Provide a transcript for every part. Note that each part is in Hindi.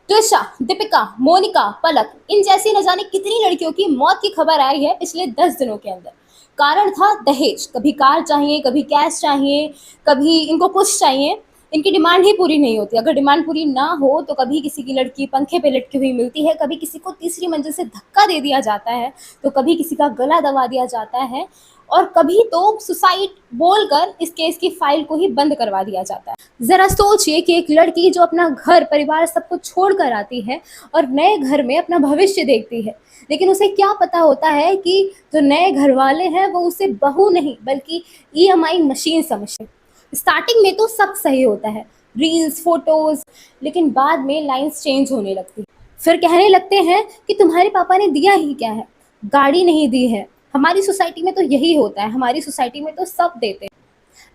त्रिशा, दीपिका, मोनिका, पलक, इन जैसी न जाने कितनी लड़कियों की मौत की खबर आई है पिछले 10 दिनों के अंदर। कारण था दहेज। कभी कार चाहिए, कभी कैश चाहिए, कभी इनको कुछ चाहिए। इनकी डिमांड ही पूरी नहीं होती। अगर डिमांड पूरी ना हो तो कभी किसी की लड़की पंखे पे लटकी हुई मिलती है, कभी किसी को तीसरी मंजिल से धक्का दे दिया जाता है, तो कभी किसी का गला दबा दिया जाता है, और कभी तो सुसाइड बोलकर इस केस की फाइल को ही बंद करवा दिया जाता है। ज़रा सोचिए कि एक लड़की जो अपना घर परिवार सब कुछ छोड़ कर आती है और नए घर में अपना भविष्य देखती है, लेकिन उसे क्या पता होता है कि जो नए घर वाले हैं वो उसे बहू नहीं बल्कि ईएमआई मशीन समझते हैं। स्टार्टिंग में तो सब सही होता है, रील्स, फोटोज़, लेकिन बाद में लाइन्स चेंज होने लगती हैं। फिर कहने लगते हैं कि तुम्हारे पापा ने दिया ही क्या है, गाड़ी नहीं दी है। हमारी सोसाइटी में तो यही होता है, हमारी सोसाइटी में तो सब देते हैं।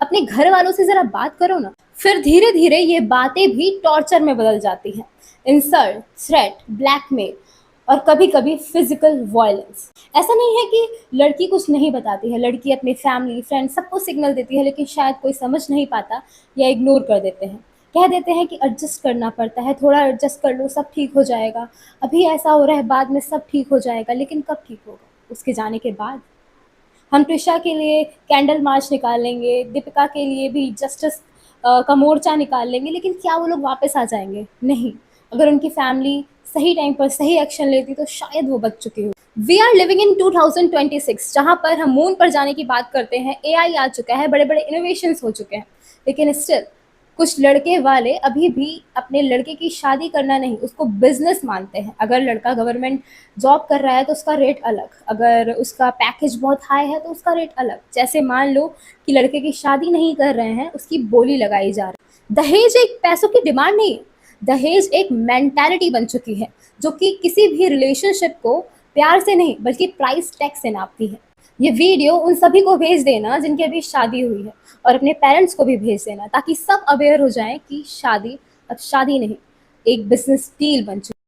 अपने घर वालों से ज़रा बात करो ना। फिर धीरे धीरे ये बातें भी टॉर्चर में बदल जाती हैं। इंसल्ट, थ्रेट, ब्लैकमेल और कभी कभी फिजिकल वायलेंस। ऐसा नहीं है कि लड़की कुछ नहीं बताती है, लड़की अपनी फैमिली फ्रेंड सबको सिग्नल देती है, लेकिन शायद कोई समझ नहीं पाता या इग्नोर कर देते हैं। कह देते हैं कि एडजस्ट करना पड़ता है, थोड़ा एडजस्ट कर लो, सब ठीक हो जाएगा। अभी ऐसा हो रहा है, बाद में सब ठीक हो जाएगा। लेकिन कब ठीक होगा? उसके जाने के बाद। हम त्रिशा के लिए कैंडल मार्च निकालेंगे, दीपिका के लिए भी जस्टिस का मोर्चा निकाल लेंगे, लेकिन क्या वो लोग वापस आ जाएंगे? नहीं। अगर उनकी फैमिली सही टाइम पर सही एक्शन लेती तो शायद वो बच चुकी हो। वी आर लिविंग इन 2026, जहाँ पर हम मून पर जाने की बात करते हैं, एआई आ चुका है, बड़े बड़े इनोवेशंस हो चुके हैं, लेकिन स्टिल कुछ लड़के वाले अभी भी अपने लड़के की शादी करना नहीं, उसको बिजनेस मानते हैं। अगर लड़का गवर्नमेंट जॉब कर रहा है तो उसका रेट अलग, अगर उसका पैकेज बहुत हाई है तो उसका रेट अलग। जैसे मान लो कि लड़के की शादी नहीं कर रहे हैं, उसकी बोली लगाई जा रही है। दहेज एक पैसों की डिमांड नहीं, दहेज एक मेंटालिटी बन चुकी है, जो कि किसी भी रिलेशनशिप को प्यार से नहीं बल्कि प्राइस टैग से नापती है। ये वीडियो उन सभी को भेज देना जिनकी अभी शादी हुई है, और अपने पेरेंट्स को भी भेज देना, ताकि सब अवेयर हो जाएं कि शादी अब शादी नहीं, एक बिजनेस डील बन चुकी है।